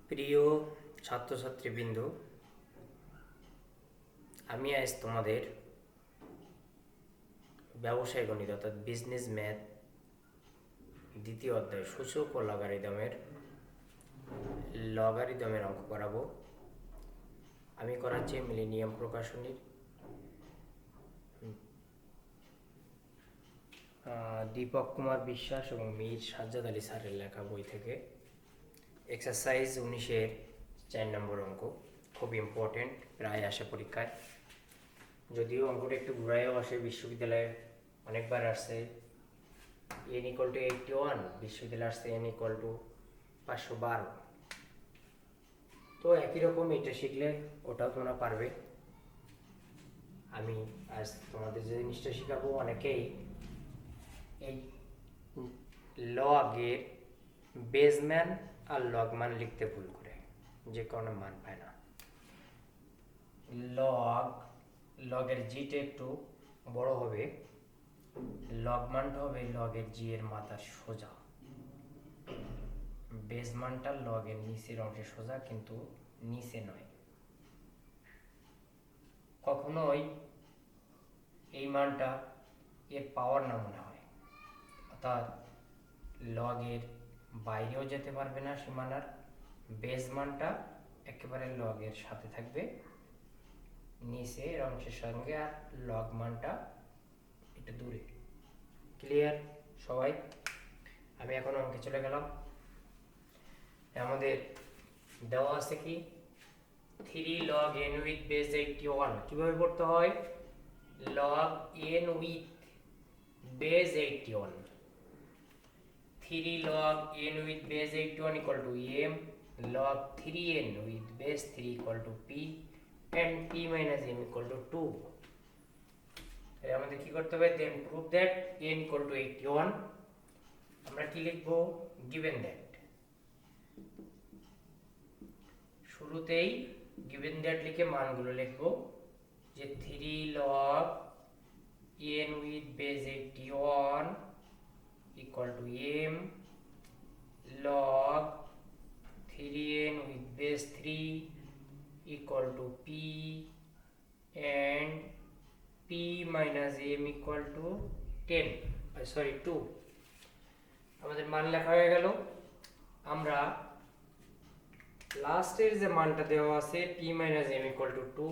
প্রিয় ছাত্রছাত্রীবৃন্দ, আমি আজ তোমাদের ব্যবসায় গণিত অর্থাৎ বিজনেস ম্যাথ দ্বিতীয় অধ্যায় সূচক ও লগারিদমের অঙ্ক করাবো। আমি করাচ্ছি মিলেনিয়াম প্রকাশনীর দীপক কুমার বিশ্বাস এবং মীর সাজ্জাদ আলী স্যারের লেখা বই থেকে এক্সারসাইজ 19-এর 4 নম্বর অঙ্ক। খুব ইম্পর্টেন্ট, প্রায় আসে পরীক্ষায়। যদিও অঙ্কটা একটু ঘুরাইও আসে, বিশ্ববিদ্যালয়ে অনেকবার আসছে। n=81, বিশ্ববিদ্যালয়ে আসছে n=512। তো একই রকম এটা শিখলে ওটাও তোমরা পারবে। আমি আজ তোমাদের যে জিনিসটা শেখাবো, অনেকেই এই লগের বেজম্যান আর লগমান লিখতে ভুল করে, যে কারণে মান পায় না। লগের জিটা একটু বড় হবে, লগ মানটা হবে লগের জি এর মাথার সোজা, বেজ মানটা লগের নিচের অংশে সোজা, কিন্তু নিচে নয়। কখনোই এই মানটা এর পাওয়ার না মনে হয়, অর্থাৎ লগের বাইরেও যেতে পারবে না সীমানার। বেজ মানটা একেবারে লগের সাথে থাকবে নিচের অংশের সঙ্গে, আর লগ মানটা একটু দূরে। ক্লিয়ার সবাই? আমি এখন অঙ্কে চলে গেলাম। আমাদের দেওয়া আছে কি 3 log n with base 81। কিভাবে করতে হয়? log n with base 81, 3 log n with base 81 equal to m, log 3n with base 3 equal to p, and p minus m equal to 2। আমাদের কি করতে হবে? then prove that n equal to 81। আমরা কি লিখবো? given that, শুরুতেই given that লিখে মানগুলো লিখবো, যে 3 log n with base 81 equal to m, log 3n with base 3 equal to p, and p minus m equal to 2। আমাদের মান লেখা হয়ে গেল। আমরা লাস্টের যে মানটা দেওয়া আছে p minus m equal to 2,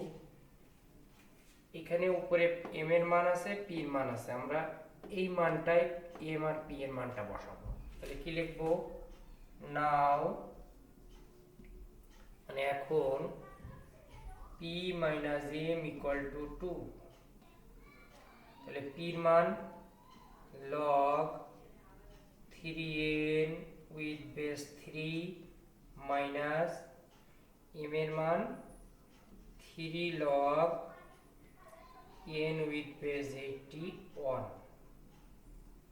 এখানে উপরে m এর মান আছে, p এর মান আছে, আমরা এই মানটাই m আর p এর মানটা বসাবো। তাহলে কি লিখবো? নাও, মানে এখন p minus m equal to 2, তাহলে p এর মান log 3n with base 3 minus m এর মান 3 log n with base 81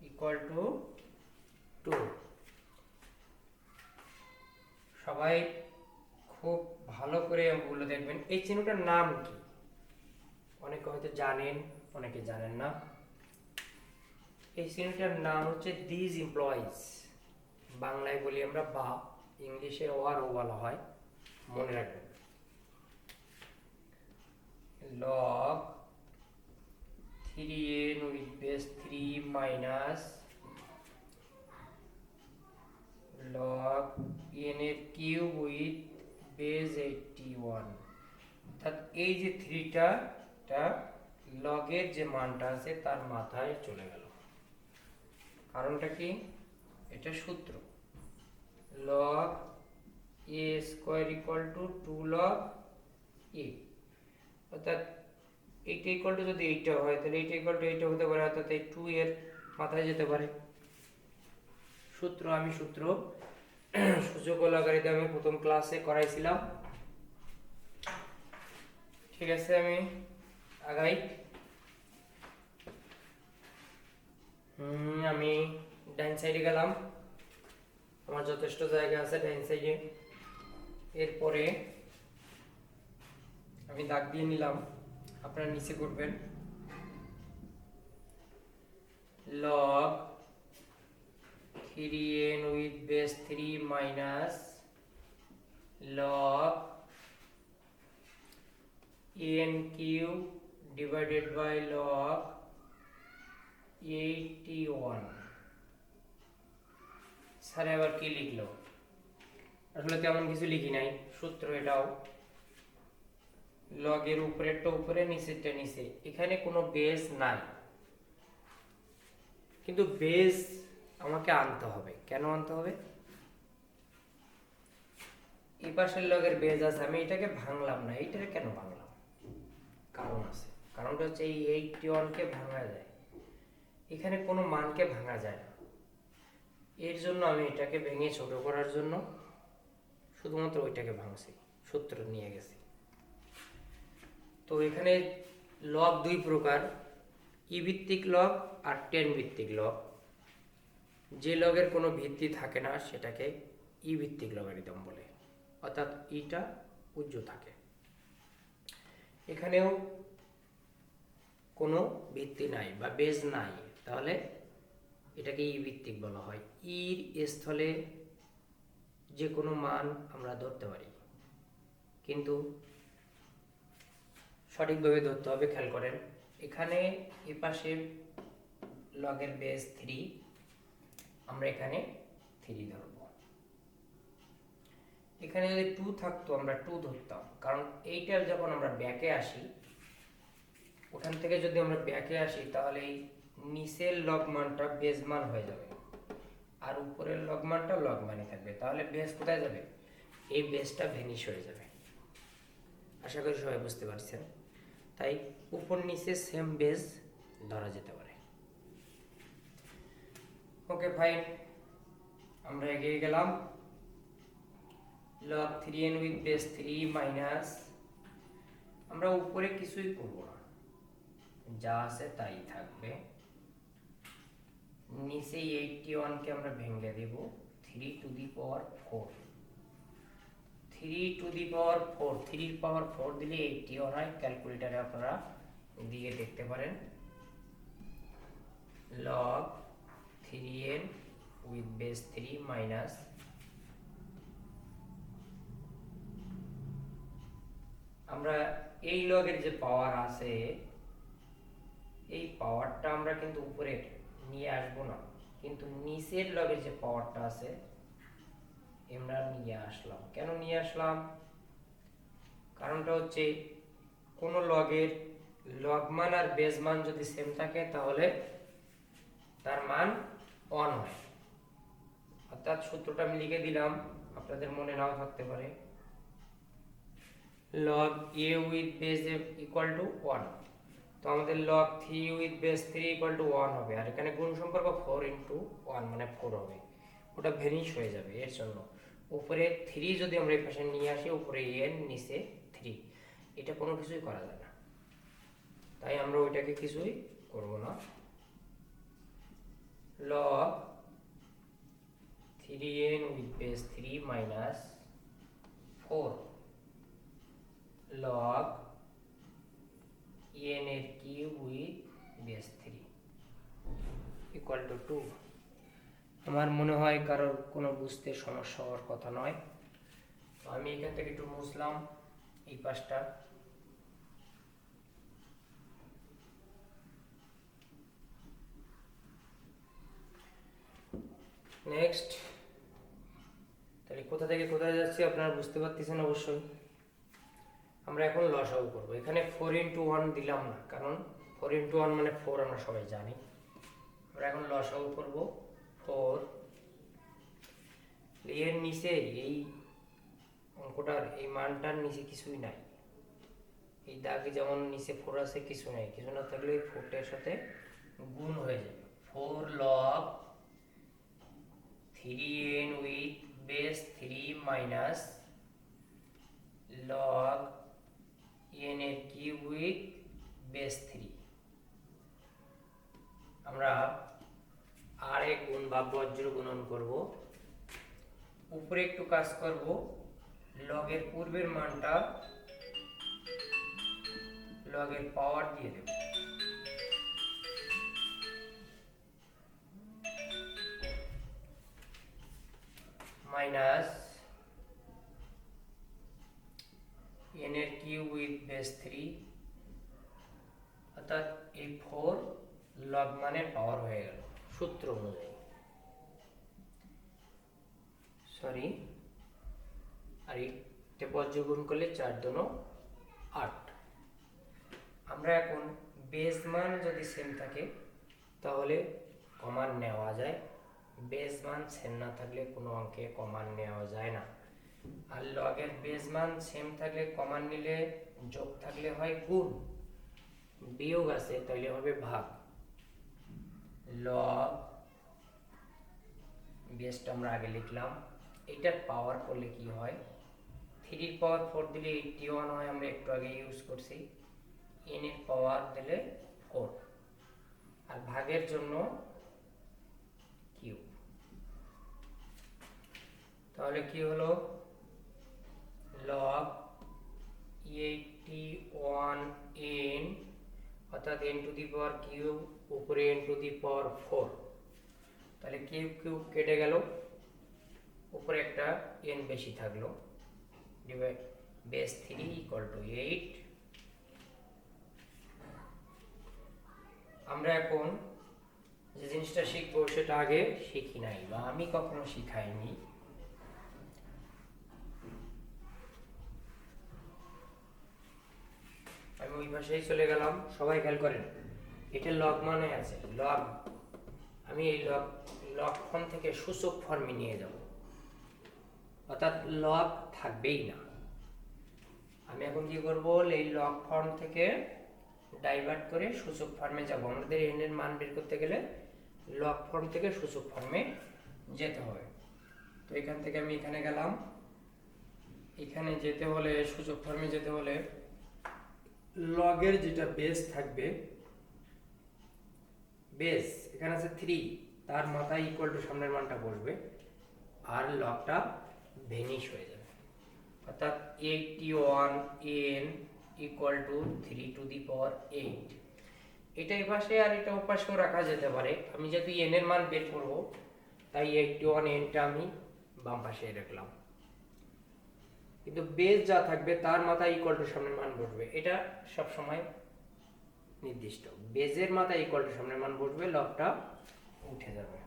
equal to 2। সবাই খুব ভালো করে অঙ্কগুলো দেখবেন। এই চিহ্নটার নাম কি? অনেকে হয়তো জানেন, অনেকে জানেন না। এই চিহ্নটার নাম হচ্ছে দিস এমপ্লয়িজ। বাংলায় বলি আমরা বা, ইংলিশে ও আর ও বলা হয়, মনে রাখবেন। log 3n with base 3 minus log n এর কিউব উইথ বেজ 81, অর্থাৎ এই যে 3টা লগের যে মানটা আছে তার মাথায় চলে গেল। কারণটা কি? এটা সূত্র, log a square equal to 2 log a, অর্থাৎ এইটা ইকুয়াল টু যদি এইটা হয়, তাহলে এইটা ইকুয়াল টু এইটা হতে পারে, অর্থাৎ এই 2 এর মাথায় যেতে পারে। সূত্র আমি সূচক ও লগারিদমে প্রথম ক্লাসে করাইছিলাম। ঠিক আছে, আমি আগাই। আমি ডাইন সাইডে গেলাম, আমার যথেষ্ট জায়গা আছে ডাইন সাইডে। এরপরে আমি দাগ দিয়ে নিলাম, আপনারা নিচে করবেন। log 3n with base 3 minus log n cube divided by log 81। Sir আবার কি লিখলো? আসলে তেমন কিছু লিখি নাই, সূত্র এটাও লগের উপরেরটা উপরে নিচেরটা নিচে। এখানে কোনো বেস নাই, কিন্তু বেস আমাকে আনতে হবে। কেন আনতে হবে? এই পাশের লগের বেস আছে, আমি এটাকে ভাঙলাম না। এইটাকে কেন ভাঙলাম? কারণ আছে। কারণটা হচ্ছে এই 81 কে ভাঙা যায়, এখানে কোনো মানকে ভাঙা যায় না। এর জন্য আমি এটাকে ভেঙে ছোট করার জন্য শুধুমাত্র ওইটাকে ভাঙছি, সূত্র নিয়ে গেছি। তো এখানে লগ দুই প্রকার, ই ভিত্তিক লগ আর টেন ভিত্তিক লগ। যে লগের কোনো ভিত্তি থাকে না সেটাকে ই ভিত্তিক লগারিদম বলে, অর্থাৎ ইটা উজ্জ্ব থাকে। এখানেও কোনো ভিত্তি নাই বা বেজ নাই, তাহলে এটাকে ই ভিত্তিক বলা হয়। ইর স্থলে যে কোনো মান আমরা ধরতে পারি, কিন্তু সঠিকভাবে ধরতে হবে। খেয়াল করেন, এখানে এ পাশে লগের বেস 3, আমরা এখানে 3 ধরব। এখানে যদি 2 থাকতো আমরা 2 ধরতাম, কারণ এইটার যখন আমরা ব্যাকে আসি, ওখান থেকে যদি আমরা ব্যাকে আসি তাহলে এই নিচের লগ মানটা বেস মান হয়ে যাবে, আর উপরের লগ মানটা লগ মানে থাকবে। তাহলে বেস কোথায় যাবে? এই বেসটা ভ্যানিশ হয়ে যাবে। আশা করি সবাই বুঝতে পারছেন। তাই উপর নিচে সেম বেস ধরা যেতে পারে। ওকে ফাইন, আমরা এগিয়ে গেলাম। log 3n with base 3 minus, আমরা উপরে কিছুই করব না, যা আছে তাই থাকবে। নিচে 81 কে আমরা ভেঙে দেব 3 to the power 4। 3 to the পাওয়ার 4, 3 এর পাওয়ার 4 দিলে 81 হয়। ক্যালকুলেটরে আপনারা দিয়ে দেখতে পারেন। log 3n with base 3 minus, আমরা এই লগের যে পাওয়ার আছে, এই পাওয়ারটা আমরা কিন্তু উপরে নিয়ে আসবো না, কিন্তু নিচের লগের যে পাওয়ারটা আছে আমরা নিয়ে আসলাম। কেন নিয়ে আসলাম? কারণটা হচ্ছে কোন লগের লগ মান আর বেস মান যদি সেম থাকে তাহলে তার মান 1 হয়। অর্থাৎ সূত্রটা আমি লিখে দিলাম, আপনাদের মনে নাও থাকতে পারে। log a with base equal to 1, তো আমাদের log 3 with base 3 equal to 1 হবে। আর এখানে গুণ সম্পর্ক 4 into 1 মানে 4 হবে, ওটা ভ্যানিশ হয়ে যাবে। এর জন্য উপরে 3 যদি আমরা এই পাশে নিয়ে আসি, উপরে n নিচে 3, এটা কোনো কিছুই করা যায় না, তাই আমরা ওইটাকে কিছুই করব না। log 3n with base 3 minus 4 log n এর cube with base 3 equal to 2। আমার মনে হয় কারোর কোনো বুঝতে সমস্যা হওয়ার কথা নয়। তো আমি এখান থেকে একটু মুছলাম এই পাশটা। নেক্সট, তাহলে কোথা থেকে কোথায় যাচ্ছি আপনারা বুঝতে পারতেছেন অবশ্যই। আমরা এখন লসাগু করব। এখানে 4 into 1 দিলাম না, কারণ 4 into 1 মানে 4, আমরা সবাই জানি। আমরা এখন লসাগু করব 4। এর নিচে এই অঙ্কটার এই মানটার নিচে কিছুই নাই, এই দাগে যেমন নিচে 4 আছে, কিছু নাই। কিছু না থাকলে এই 4টার সাথে গুণ হয়ে যাবে। 4 log 3n with base 3 minus log n এর কিউব উইথ বেস 3। আমরা আর এক গুণ বা বজ্র গুণন করব, উপরে একটু কাজ করব। লগের পূর্বের মানটা লগের পাওয়ার দিয়ে দেব, মাইনাস n এর কিউব উইথ বেস 3, অর্থাৎ এই 4 লগ মানের পাওয়ার হয়ে গেল সূত্র অনুযায়ী। সরি, আর এইটা পর্যগুণ করলে 4 দুনো 8। আমরা এখন বেস মান যদি সেম থাকে তাহলে কমন নেওয়া যায়, বেস মান সেম না থাকলে কোনো অঙ্কে কমন নেওয়া যায় না। আর লগের বেস মান সেম থাকলে কমন নিলে যোগ থাকলে হয় গুণ, বিয়োগ আছে তাহলে হবে ভাগ। লগ বেসটা আমরা আগে লিখলাম, এটার পাওয়ার করলে কি হয়, 3 এর পাওয়ার 4 দিলে 81 হয়, আমরা একটু আগে ইউজ করছি। n এর পাওয়ার দিলে 4, আর ভাগের জন্য কিউব। তাহলে কি হলো, log 81n, অর্থাৎ n two the power cube উপরে n টু দি পাওয়ার 4, তাহলে কিউব কিউব কেটে গেল, উপরে একটা n বেশি থাকলো, ডিভাইড বেস 3 ইকুয়াল টু 8। আমরা এখন যে জিনিসটা শিখবো সেটা আগে শিখি নাই বা আমি কখনো শিখাইনি। আমি ওই পাশেই চলে গেলাম, সবাই খেয়াল করেন, এটা লগ মানে আছে লগ, আমি এই লগ ফর্ম থেকে সূচক ফর্মে নিয়ে যাব, অর্থাৎ লগ থাকবেই না। আমি এখন কি করব, এই লগ ফর্ম থেকে ডাইভার্ট করে সূচক ফর্মে যাব। আমাদের n এর মান বের করতে গেলে লগ ফর্ম থেকে সূচক ফর্মে যেতে হবে। তো এখান থেকে আমি এখানে গেলাম, এখানে যেতে হলে সূচক ফর্মে যেতে হলে লগের যেটা বেস থাকবে, বেস এখানে আছে 3, তার মাথায় ইকুয়াল টু সামনের মানটা বসবে, আর লগটা ভেনিশ হয়ে যাবে, অর্থাৎ 81n equal to 3 to the power 8। এটা এই পাশে আর এটা ওপাশেও রাখা যেতে পারে, আমি যেহেতু n এর মান বের করব তাই 81nটা আমি বাম পাশে রাখলাম, কিন্তু বেস যা থাকবে তার মাথায় ইকুয়াল টু সামনের মান বসবে, এটা সব সময় নির্দিষ্ট, বেজের মাথায় ইকুয়াল টু সামনের মান বসবে, লগটা উঠে যাবে।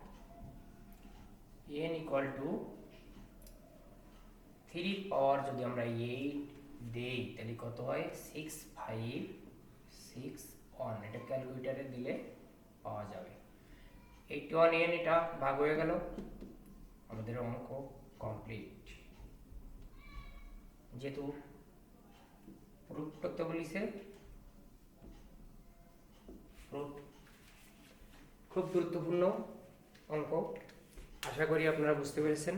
n ইকুয়াল টু 3 পাওয়ার যদি আমরা 8 দেই তাহলে কত হয়, 6561, এটা ক্যালকুলেটরে দিলে পাওয়া যাবে। 81n এটা ভাগ হয়ে গেল, আমাদের অঙ্ক কমপ্লিট। যেহেতু প্রুফ করতে বলিছে, খুব গুরুত্বপূর্ণ অঙ্ক, আশা করি আপনারা বুঝতে পেরেছেন।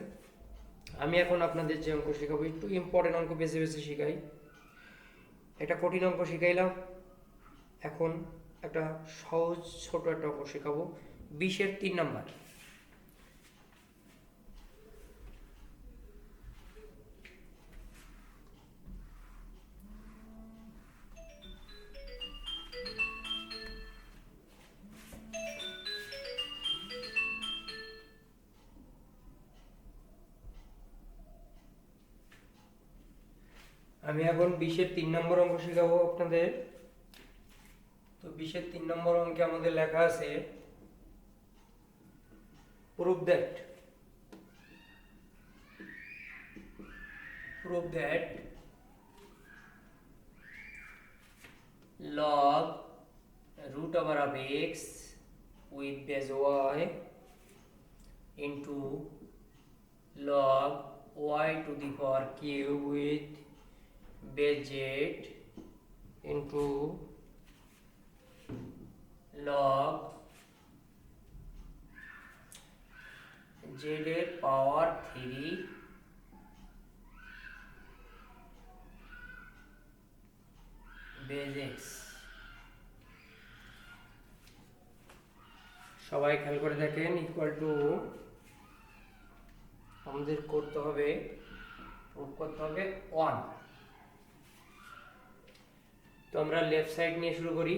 আমি এখন আপনাদের যে অঙ্ক শেখাবো একটু ইম্পর্টেন্ট অঙ্ক বেছে বেছে শিখাই। একটা কঠিন অঙ্ক শিখাইলাম, এখন একটা সহজ ছোট একটা অঙ্ক শেখাবো, 20-এর 3 নাম্বার। আমি এখন 20-এর 3 নম্বর অঙ্ক শেখাবো আপনাদের। তো 20-এর 3 নম্বর অঙ্কে আমাদের লেখা আছে, prove that log root over of x with base y into log y to the power cube with base z into log z এর পাওয়ার 3 বেজ x। সবাই খেয়াল করে দেখেন, ইকুয়াল টু আমাদের করতে হবে, প্রুফ করতে হবে 1। তো আমরা লেফট সাইড নিয়ে শুরু করি।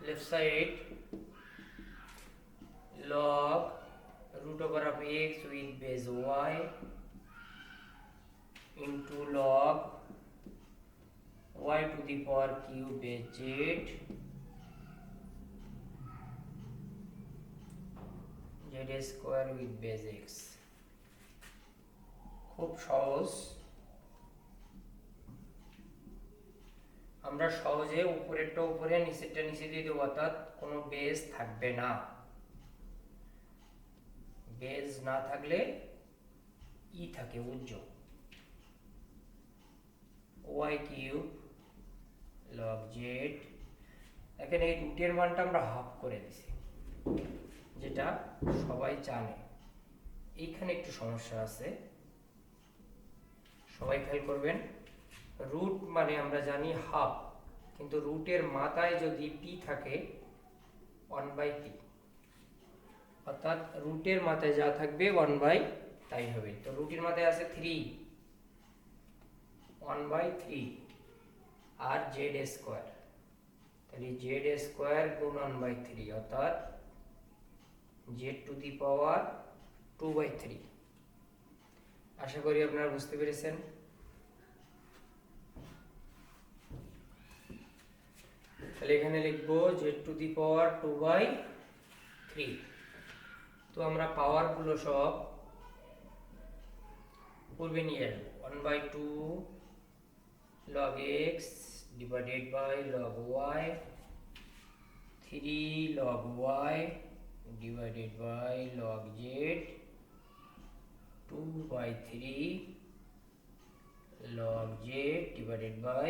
Left side log root over of x with base y into log y to the power cube base z square with base x। খুব সহজ, আমরা সহজে উপরেরটা উপরে নিচেরটা নিচে দিয়ে দেবো, অর্থাৎ কোনো বেস থাকবে না। বেস না থাকলে ই থাকে উজ্জ্বল, y কিউব log z। এখানে এই রুটের মানটা আমরা হাফ করে দিছি, যেটা সবাই জানে। এইখানে একটু সমস্যা আছে, সবাই খেয়াল করবেন। রুট মানে আমরা জানি হাফ, কিন্তু রুটের মাথায় যদি p থাকে 1/p, অর্থাৎ রুটের মাথায় যা থাকবে 1/, তাই হবে। তো রুটের মাথায় আছে 3, 1/3 আর z স্কয়ার, তাহলে z স্কয়ার গুণ 1/3 অর্থাৎ z টু দি পাওয়ার 2/3। আশা করি আপনারা বুঝতে পেরেছেন। তাহলে এখানে লিখব z টু দি পাওয়ার 2/3। তো আমরা পাওয়ার গুলো সব পূর্বে নিয়ে আসবো। 1/2 log x divided by log y, 3 log y divided by log z, 2/3 log z divided by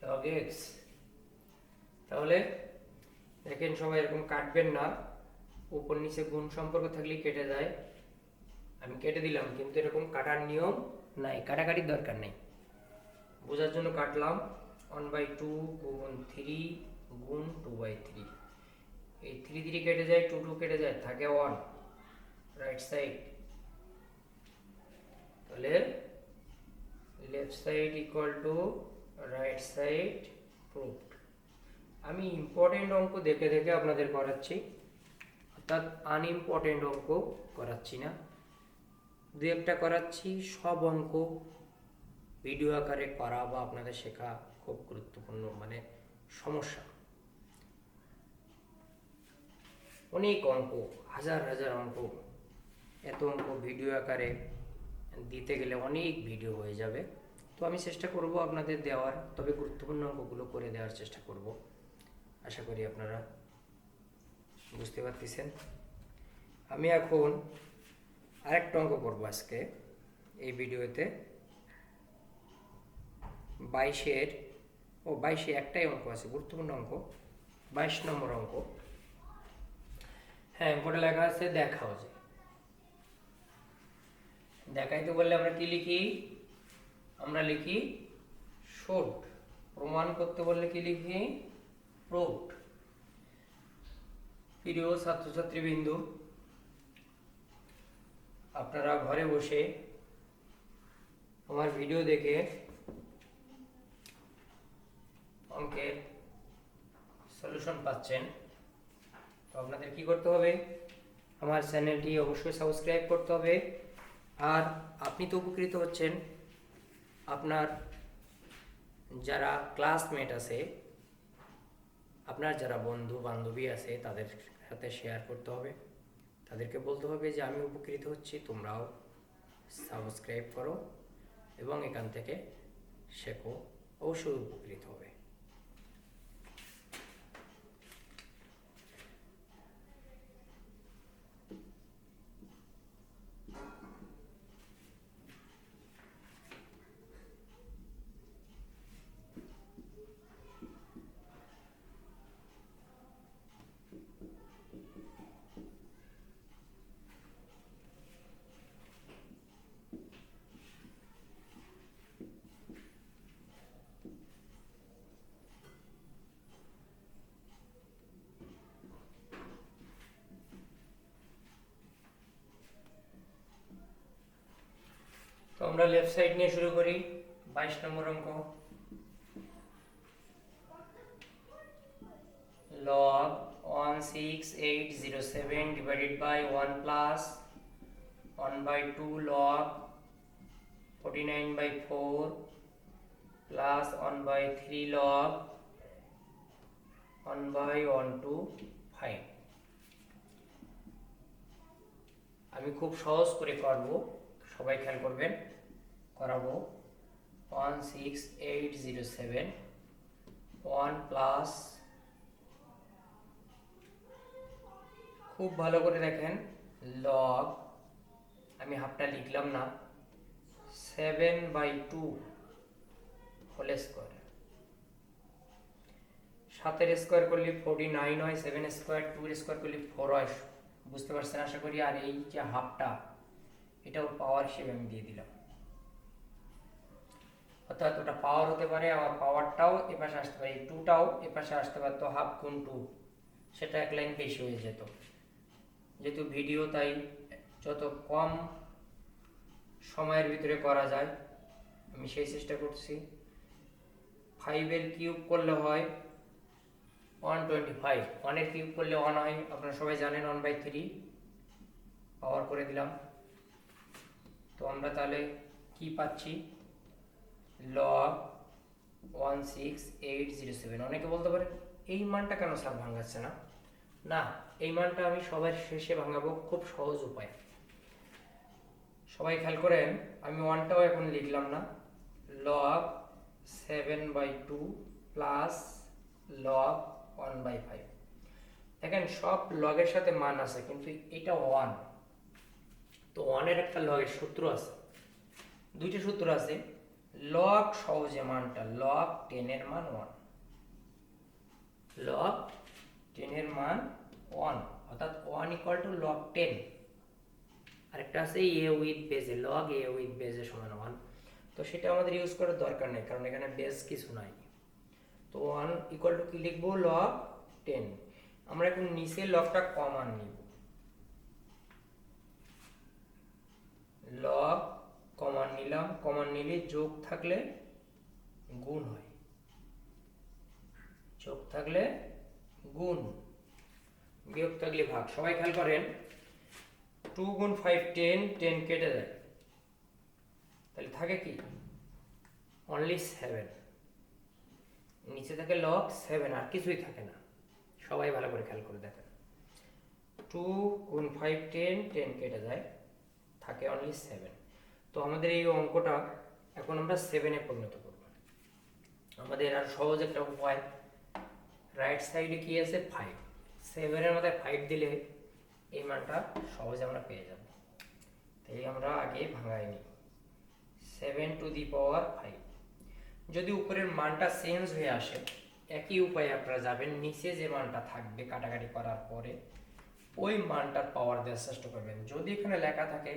log x। তাহলে দেখেন সবাই এরকম কাটবেন না, উপর নিচে গুণ সম্পর্ক থাকলে কেটে যায়। আমি কেটে দিলাম, কিন্তু এরকম কাটার নিয়ম নাই, কাটাকাটির দরকার নেই, বোঝার জন্য কাটলাম। 1/2 গুণ 3 গুণ 2/3, এই 3 3 কেটে যায়, 2 2 কেটে যায়, থাকে 1 রাইট সাইড। তাহলে left side equal to right side proved. আমি ইম্পর্টেন্ট অঙ্ক দেখে দেখে আপনাদের করাচ্ছি, অর্থাৎ আনইম্পর্টেন্ট অঙ্ক করাচ্ছি না, দু একটা করাচ্ছি। সব অঙ্ক ভিডিও আকারে করা বা আপনাদের শেখা খুব গুরুত্বপূর্ণ, মানে সমস্যা। অনেক অঙ্ক, হাজার হাজার অঙ্ক, এত অঙ্ক ভিডিও আকারে দিতে গেলে অনেক ভিডিও হয়ে যাবে। তো আমি চেষ্টা করব আপনাদের দেওয়ার, তবে গুরুত্বপূর্ণ অঙ্কগুলো করে দেওয়ার চেষ্টা করব। আশা করি আপনারা বুঝতে পারতেছেন। আমি এখন আরেকটা অঙ্ক করব আজকে এই ভিডিওতে। 22-এ একটাই অঙ্ক আছে, গুরুত্বপূর্ণ অঙ্ক, 22 নম্বর অঙ্ক। হ্যাঁ, অঙ্কটা লেখা আছে দেখাও যে। দেখাইতে বললে আমরা কি লিখি? আমরা লিখি শোড। প্রমাণ করতে বললে কি লিখি? প্রুভড। প্রিয় ছাত্রছাত্রীবৃন্দু, আপনারা ঘরে বসে আমার ভিডিও দেখে অঙ্কের সলিউশন পাচ্ছেন। তো আপনাদের কি করতে হবে? আমার চ্যানেলটি অবশ্যই সাবস্ক্রাইব করতে হবে। আর আপনি তো উপকৃত হচ্ছেন, আপনার যারা ক্লাসমেট আছে, আপনার যারা বন্ধু বান্ধবী আছে, তাদের সাথে শেয়ার করতে হবে। তাদেরকে বলতে হবে যে আমি উপকৃত হচ্ছি, তোমরাও সাবস্ক্রাইব করো এবং এখান থেকে শেখো, অবশ্যই উপকৃত হবে। তো আমরা লেফট সাইড নিয়ে শুরু করি। 22 নম্বর অঙ্ক। log 16807 divided by 1 plus 1/2 log 49/4 plus 1/3 log 1/125। আমি খুব সহজ করে করব, সবাই খেয়াল করবেন, করাবো। 16807 1 প্লাস, খুব ভালো করে দেখেন, লগ, আমি হাফটা লিখলাম না, 7/2 হোল স্কোয়ার। 7 স্কোয়ার করলে 49 হয়, 7 স্কোয়ার 2 স্কোয়ার করলে 4 হয়। বুঝতে পারছেন আশা করি। আর এই যে হাফটা, এটাও পাওয়ার হিসেবে আমি দিয়ে দিলাম, অর্থাৎ ওটা পাওয়ার হতে পারে, আবার পাওয়ারটাও এপাশে আসতে পারে, 2টাও এপাশে আসতে পারতো, হাফ গুণ 2, সেটা এক লাইন বেশি হয়ে যেত। যেহেতু ভিডিও, তাই যত কম সময়ের ভিতরে করা যায় আমি সেই চেষ্টা করছি। 5 কিউব করলে হয় 125, 1 কিউব করলে 1 হয়, আপনারা সবাই জানেন, 1/3 পাওয়ার করে দিলাম। তো আমরা তাহলে কি পাচ্ছি, লগ 16807। অনেকে বলতে পারে এই মানটা কেন স্যার ভাঙাচ্ছে না? না, এই মানটা আমি সবার শেষে ভাঙাবো, খুব সহজ উপায়। সবাই খেয়াল করেন, আমি 1টাও এখন লিখলাম না, লগ 7/2 প্লাস লগ 1/5। দেখেন সব লগের সাথে মান আছে, কিন্তু এটা 1, তো 1-এর একটা লগের সূত্র আছে, দুইটা সূত্র আছে। লগ সহজে মানটা, লগ 10 এর মান 1, লগ 10 এর মান 1, অর্থাৎ 1 ইকুয়াল টু লগ 10। আরেকটা আছে এ উইথ বেজে, লগ এ উইথ বেজে সমান 1, তো সেটা আমাদের ইউজ করার দরকার নেই, কারণ এখানে বেজ কিছু নাই। তো 1 ইকুয়াল টু কি লিখবো, লগ 10। আমরা এখন নিচে লগটা কমন নিব, লগ কমন নিলাম, কমন নিলে যোগ থাকলে গুণ হয়, যোগ থাকলে গুণ, বিয়োগ থাকলে ভাগ। সবাই খেয়াল করেন, 2 গুণ 5 10, 10 কেটে যায়, তাহলে থাকে কি, অনলি 7, নিচে থাকে লগ 7, আর কিছুই থাকে না। সবাই ভালো করে খেয়াল করে দেখেন, 2 গুণ 5 10, 10 কেটে যায়, থাকে অনলি 7। তো আমাদের এই অঙ্কটা এখন আমরা 7-এ পরিণত করব। আমাদের আর সহজ একটা উপায়, রাইট সাইডে কি আছে, 5, 7-এর মধ্যে 5 দিলে এই মানটা সহজে আমরা পেয়ে যাব। তাই আমরা আগে ভাঙাই নিই, 7 টু দি পাওয়ার 5। যদি উপরের মানটা চেঞ্জ হয়ে আসে, একই উপায়ে আপনারা যাবেন, নিচে যে মানটা থাকবে কাটাকাটি করার পরে ওই মানটার পাওয়ার দেওয়ার চেষ্টা করবেন। যদি এখানে লেখা থাকে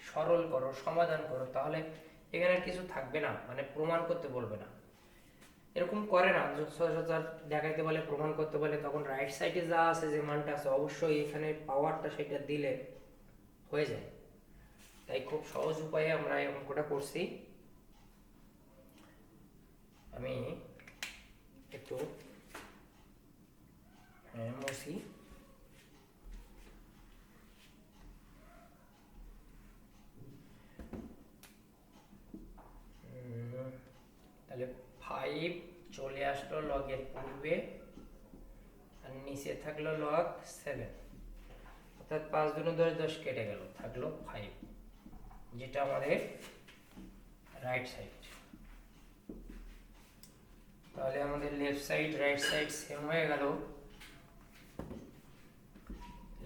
সরল করো, সমাধান করো, তাহলে এখানে কিছু থাকবে না, মানে প্রমাণ করতে বলবে না। এরকম করে না, সচরাচর দেখাইতে বলে, প্রমাণ করতে বলে, তখন রাইট সাইডে যা আছে, যে মানটা আছে, অবশ্যই এখানে পাওয়ারটা সেটা দিলে হয়ে যায়। তাই খুব সহজ উপায়ে আমরা এই অঙ্কটা করছি। আমি একটু মুছি, তাহলে 5 চলে আসলো লগের পূর্বে, আর নিচে থাকলো লগ 7, অর্থাৎ 5 দুগুণ 10, 10 কেটে গেল, থাকলো 5, যেটা আমাদের রাইট সাইড। তাহলে আমাদের left side right side same হয়ে গেল।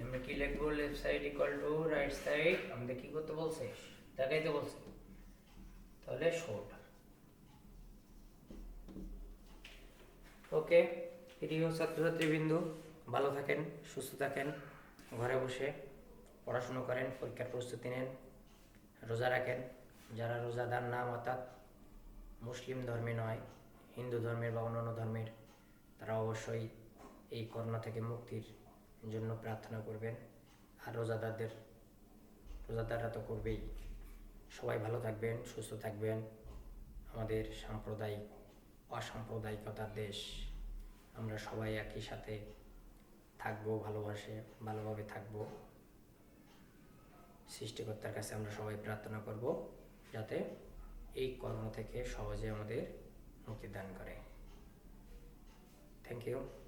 আমরা কি লিখবো, left side equal to right side, আমাদের কি করতে বলছে, দেখাইতে বলছে, তাহলে শর্ট। ওকে, প্রিয় ছাত্রছাত্রীবৃন্দ, ভালো থাকেন, সুস্থ থাকেন, ঘরে বসে পড়াশুনো করেন, পরীক্ষার প্রস্তুতি নেন, রোজা রাখেন। যারা রোজাদার নাম, অর্থাৎ মুসলিম ধর্মে নয়, হিন্দু ধর্মের বা অন্যান্য ধর্মের, তারা অবশ্যই এই করোনা থেকে মুক্তির জন্য প্রার্থনা করবেন। আর রোজাদাররা তো করবেই। সবাই ভালো থাকবেন, সুস্থ থাকবেন। আমাদের সাম্প্রদায়িক অসাম্প্রদায়িকতার দেশ, আমরা সবাই একই সাথে থাকবো, ভালোভাবে থাকবো। সৃষ্টিকর্তার কাছে আমরা সবাই প্রার্থনা করব যাতে এই কর্ম থেকে সহজে আমাদের মুক্তি দান করে। Thank you.